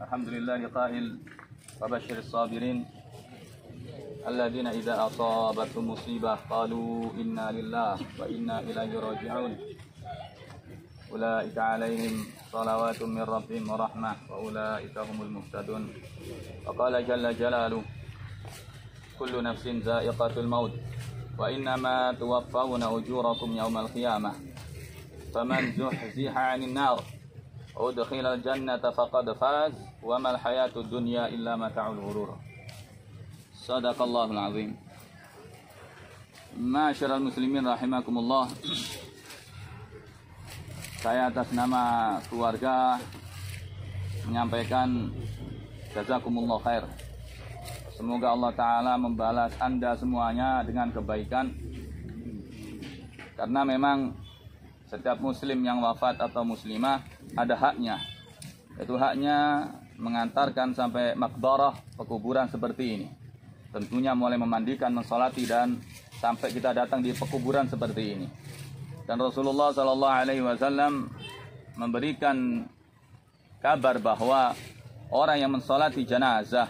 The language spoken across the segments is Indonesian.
Alhamdulillah qa'il wa basyiril sabirin alladzina idza asabatuhum musibah qalu inna lillahi wa inna ilaihi raji'un. Ulaika 'alaihim shalawatun min rabbihim wa rahmah wa ulaika humul muhtadun. Wa qala jalla jalaluhu kullu nafsin za'iqatul maut wa innama tuwaffawna ujurakum yawmal qiyamah faman zuhziha 'anil nar wa udkhilal jannata faqad faz wa mal hayatud dunya illa mata'ul ghurur. Sadaqallahul azim. Ma'asyiral muslimin rahimakumullah. Saya atas nama keluarga menyampaikan jazakumullah khair. Semoga Allah Ta'ala membalas Anda semuanya dengan kebaikan. Karena memang setiap muslim yang wafat atau muslimah ada haknya. Itu haknya mengantarkan sampai makbarah, pekuburan seperti ini. Tentunya mulai memandikan, mensolati, dan sampai kita datang di pekuburan seperti ini. Dan Rasulullah SAW memberikan kabar bahwa orang yang mensolati jenazah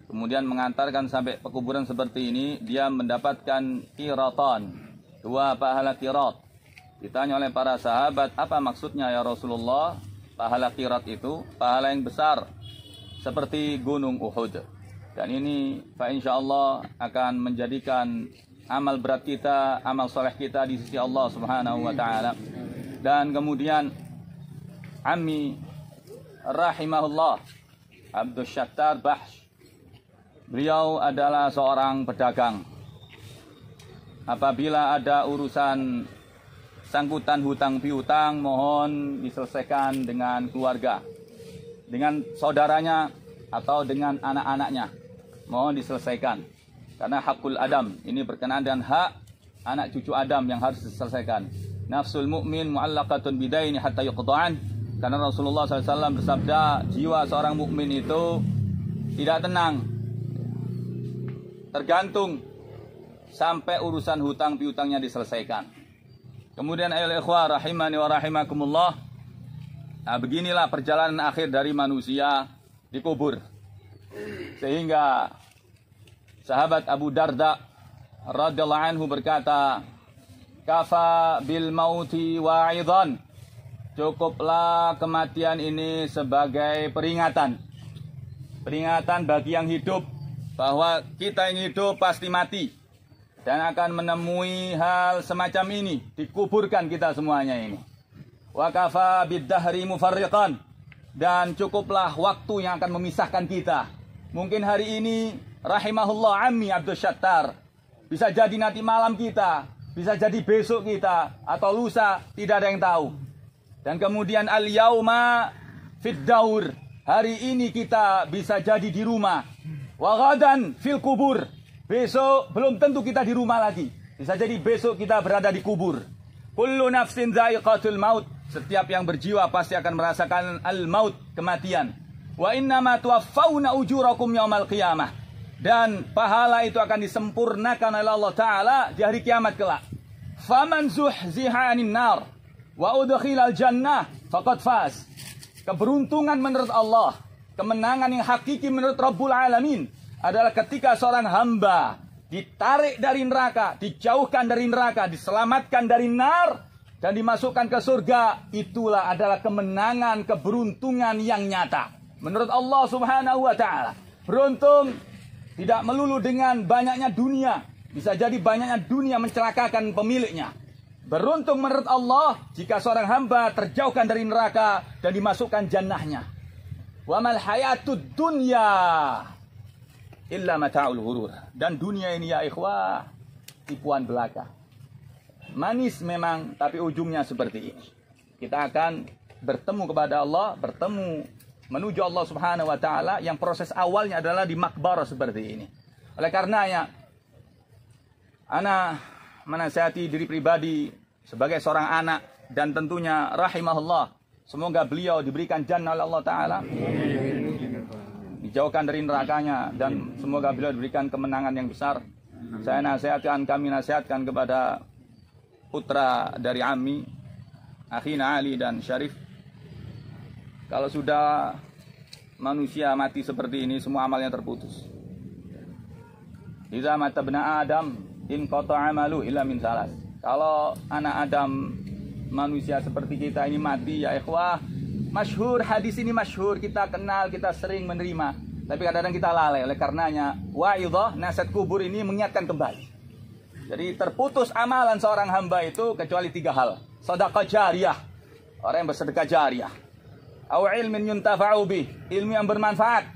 kemudian mengantarkan sampai pekuburan seperti ini, dia mendapatkan qiratan, 2 pahala qirat. Ditanya oleh para sahabat, apa maksudnya ya Rasulullah? Pahala qirat itu pahala yang besar seperti gunung Uhud. Dan ini insyaallah akan menjadikan amal berat kita, amal soleh kita di sisi Allah Subhanahu wa Ta'ala. Dan kemudian Ammi rahimahullah Abdul Shattar Bahsh, beliau adalah seorang pedagang. Apabila ada urusan sangkutan hutang piutang, mohon diselesaikan dengan keluarga, dengan saudaranya atau dengan anak-anaknya, mohon diselesaikan. Karena hakul Adam, ini berkenaan dengan hak anak cucu Adam yang harus diselesaikan. Nafsul mu'min mu'allaqatun bidaini hatta yuqda'an. Karena Rasulullah SAW bersabda, jiwa seorang mukmin itu tidak tenang, tergantung sampai urusan hutang piutangnya diselesaikan. Kemudian ayolah ikhwah rahimani wa rahimakumullah. Nah, beginilah perjalanan akhir dari manusia di kubur. Sehingga sahabat Abu Darda radhiyallahu anhu berkata, kafa bil mauti wa'idhan. Cukuplah kematian ini sebagai peringatan. Peringatan bagi yang hidup bahwa kita yang hidup pasti mati dan akan menemui hal semacam ini, dikuburkan kita semuanya ini. Wa kafa bid-dahri mufarriqan. Dan cukuplah waktu yang akan memisahkan kita. Mungkin hari ini rahimahullah Ammi Abdul Shattar, bisa jadi nanti malam kita, bisa jadi besok kita, atau lusa, tidak ada yang tahu. Dan kemudian al-yauma fid daur, hari ini kita bisa jadi di rumah. Wa ghadan fil kubur, besok belum tentu kita di rumah lagi, bisa jadi besok kita berada di kubur. Kullu nafsin za'iqatul maut, setiap yang berjiwa pasti akan merasakan al-maut, kematian. Wa innama tuwaffawna ujurakum yaumal qiyamah. Dan pahala itu akan disempurnakan oleh Allah Ta'ala di hari kiamat kelak. Faman zuhziha 'anil nar wa udkhilal jannah faqad faz. Keberuntungan menurut Allah, kemenangan yang hakiki menurut Rabbul Alamin adalah ketika seorang hamba ditarik dari neraka, dijauhkan dari neraka, diselamatkan dari nar dan dimasukkan ke surga. Itulah adalah kemenangan, keberuntungan yang nyata menurut Allah Subhanahu wa Ta'ala. Beruntung tidak melulu dengan banyaknya dunia. Bisa jadi banyaknya dunia mencelakakan pemiliknya. Beruntung menurut Allah jika seorang hamba terjauhkan dari neraka dan dimasukkan jannahnya. Wa mal hayatud dunya illa mata'ul ghurur. Dan dunia ini ya ikhwah, tipuan belaka. Manis memang, tapi ujungnya seperti ini. Kita akan bertemu kepada Allah, bertemu menuju Allah Subhanahu wa Ta'ala, yang proses awalnya adalah di makbarah seperti ini. Oleh karenanya, ana menasihati diri pribadi sebagai seorang anak, dan tentunya rahimahullah, semoga beliau diberikan jannah oleh Allah Ta'ala, dijauhkan dari nerakanya, dan semoga beliau diberikan kemenangan yang besar. Saya nasihatkan, kami nasihatkan kepada putra dari Ammi, akhina Ali dan Syarif, kalau sudah manusia mati seperti ini, semua amalnya terputus. Idza mata ibna Adam in qata'a amalu illa min salas. Kalau anak Adam manusia seperti kita ini mati, ya ikhwah, masyhur hadis ini, masyhur, kita kenal, kita sering menerima, tapi kadang-kadang kita lalai. Oleh karenanya wa'idhah, nasihat kubur ini mengingatkan kembali. Jadi terputus amalan seorang hamba itu kecuali 3 hal. Sedekah jariyah, orang yang bersedekah jariyah. Au ilmin yuntafa'u bih, ilmu yang bermanfaat.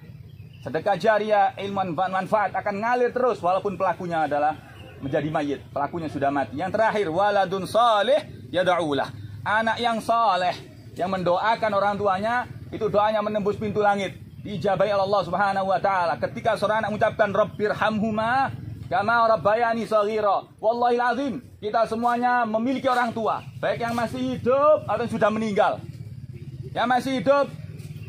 Sedekah jariyah, ilmu manfaat akan ngalir terus walaupun pelakunya adalah menjadi mayit, pelakunya sudah mati. Yang terakhir, waladun salih yad'ulah, anak yang saleh yang mendoakan orang tuanya, itu doanya menembus pintu langit, diijabahi Allah Subhanahu wa taala. Ketika seorang anak mengucapkan rabbirhamhuma kama rabbayani shaghira. Wallahil azim, kita semuanya memiliki orang tua, baik yang masih hidup atau yang sudah meninggal. Yang masih hidup,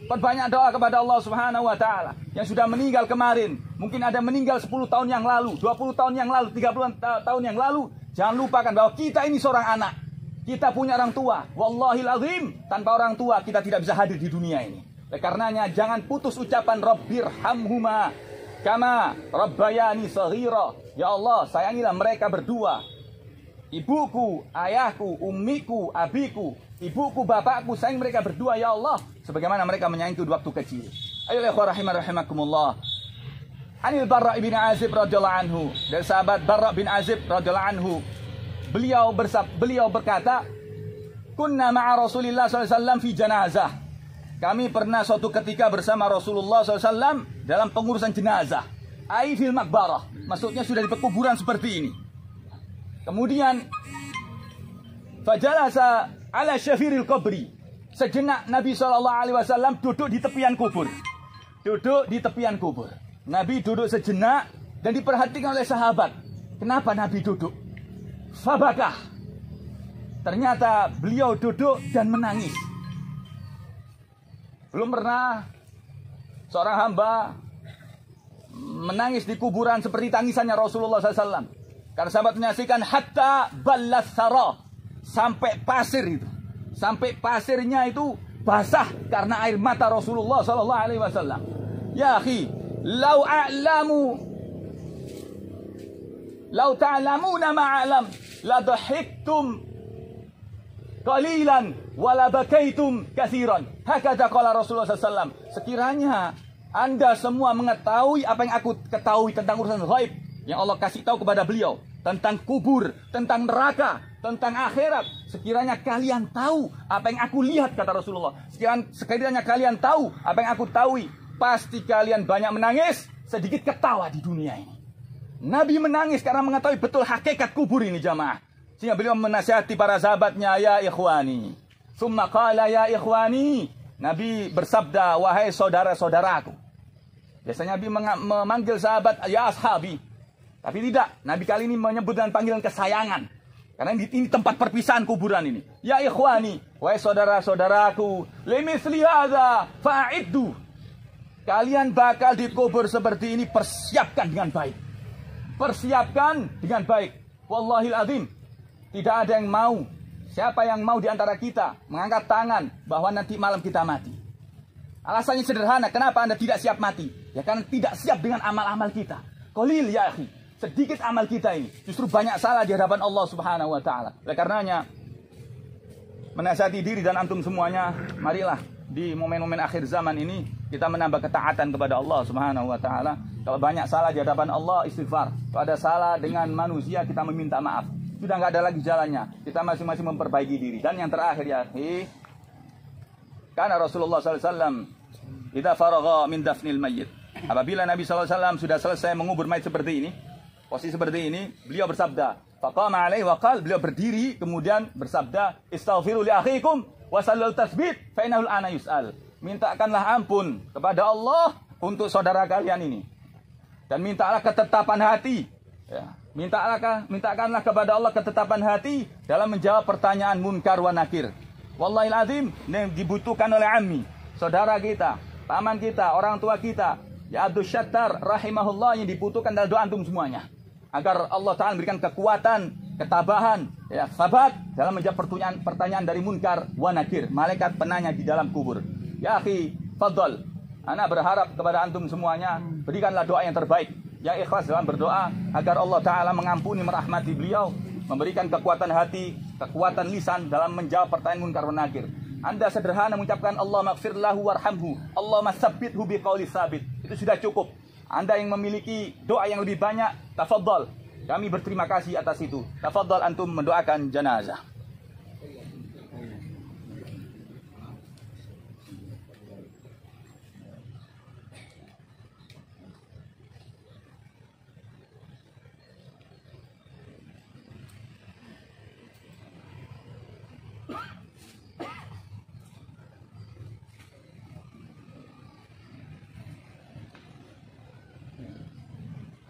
perbanyak doa kepada Allah Subhanahu wa taala. Yang sudah meninggal kemarin, mungkin ada meninggal 10 tahun yang lalu, 20 tahun yang lalu, 30 tahun yang lalu, jangan lupakan bahwa kita ini seorang anak. Kita punya orang tua. Wallahil azim, tanpa orang tua kita tidak bisa hadir di dunia ini. Oleh karenanya jangan putus ucapan rabbirhamhuma kama rabbayani shaghira. Ya Allah, sayangilah mereka berdua. Ibuku, ayahku, ummiku, abiku, ibuku, bapakku, sayang mereka berdua ya Allah, sebagaimana mereka menyayangiku di waktu kecil. Ayo ikhwah rahimakumullah. Anil Barra bin Azib radhiyallahu anhu, dari sahabat Barra bin Azib radhiyallahu anhu, beliau berkata, kunna ma'a Rasulillah SAW fi janazah. Kami pernah suatu ketika bersama Rasulullah SAW dalam pengurusan jenazah. Ai fil maqbarah, maksudnya sudah di pekuburan seperti ini. Kemudian fajalasa ala syafiril qabri. Sejenak Nabi SAW duduk di tepian kubur. Duduk di tepian kubur. Nabi duduk sejenak dan diperhatikan oleh sahabat. Kenapa Nabi duduk? Fabakah. Ternyata beliau duduk dan menangis. Belum pernah seorang hamba menangis di kuburan seperti tangisannya Rasulullah SAW. Karena sahabat menyaksikan hatta ballas sara, sampai pasir itu, sampai pasirnya itu basah karena air mata Rasulullah SAW. Ya akhi, lau ta'lamuna ma'alam la dhahiktum qalilan wa la bakaitum katsiran. Hakadha qala Rasulullah SAW. Sekiranya Anda semua mengetahui apa yang aku ketahui tentang urusan ghaib yang Allah kasih tahu kepada beliau, tentang kubur, tentang neraka, tentang akhirat, sekiranya kalian tahu apa yang aku lihat, kata Rasulullah, sekiranya kalian tahu apa yang aku tahu, pasti kalian banyak menangis, sedikit ketawa di dunia ini. Nabi menangis karena mengetahui betul hakikat kubur ini, jamaah. Sehingga beliau menasihati para sahabatnya, ya ikhwani. Summa qala ya ikhwani. Nabi bersabda, wahai saudara-saudaraku. Biasanya Nabi memanggil sahabat, ya ashabi. Tapi tidak, Nabi kali ini menyebut dengan panggilan kesayangan. Karena ini tempat perpisahan kuburan ini. Ya ikhwani, wahai saudara-saudaraku, limithli hadza fa'iddu. Kalian bakal dikubur seperti ini, persiapkan dengan baik. Persiapkan dengan baik. Wallahil azim, tidak ada yang mau. Siapa yang mau di antara kita mengangkat tangan bahwa nanti malam kita mati? Alasannya sederhana, kenapa Anda tidak siap mati? Ya karena tidak siap dengan amal-amal kita. Qalil ya akhi, sedikit amal kita ini. Justru banyak salah di hadapan Allah Subhanahu wa taala. Oleh karenanya, menasihati diri dan antum semuanya, marilah di momen-momen akhir zaman ini kita menambah ketaatan kepada Allah Subhanahu wa taala. Kalau banyak salah di hadapan Allah, istighfar. Kalau ada salah dengan manusia, kita meminta maaf. Sudah nggak ada lagi jalannya. Kita masing-masing memperbaiki diri. Dan yang terakhir ya akhi, karena Rasulullah SAW idza faragha min dafnil mayyit, apabila Nabi SAW sudah selesai mengubur mayit seperti ini, posisi seperti ini, beliau bersabda, faqama alaihi wa qala, beliau berdiri kemudian bersabda, istaghfiru li akhikum wa sallul tasbih fa innahu ana yus'al. Mintakanlah ampun kepada Allah untuk saudara kalian ini. Dan mintalah ketetapan hati. Ya. Mintakanlah kepada Allah ketetapan hati dalam menjawab pertanyaan munkar wa nakir. Wallahil azim, yang dibutuhkan oleh ammi, saudara kita, paman kita, orang tua kita, ya Abdul Syattar rahimahullah, yang dibutuhkan adalah doa antum semuanya. Agar Allah Ta'ala memberikan kekuatan, ketabahan, Ya, sabat dalam menjawab pertanyaan dari munkar wa nakir, malaikat penanya di dalam kubur. Ya akhi, fadhal. Ana berharap kepada antum semuanya, berikanlah doa yang terbaik, yang ikhlas dalam berdoa agar Allah Ta'ala mengampuni, merahmati beliau, memberikan kekuatan hati, kekuatan lisan dalam menjawab pertanyaan munkar wa nakir. Anda sederhana mengucapkan Allah maghfir lahu warhamhu, Allah masabbithu biqauli sabit, itu sudah cukup. Anda yang memiliki doa yang lebih banyak, tafadhal. Kami berterima kasih atas itu. Tafadhal antum mendoakan jenazah.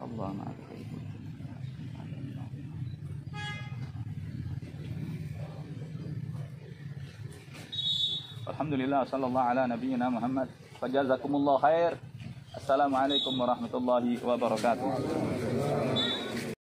Allah maaf. Alhamdulillah sallallahu ala nabiyyina Muhammad. Fajazakumullah khair. Assalamualaikum warahmatullahi wabarakatuh.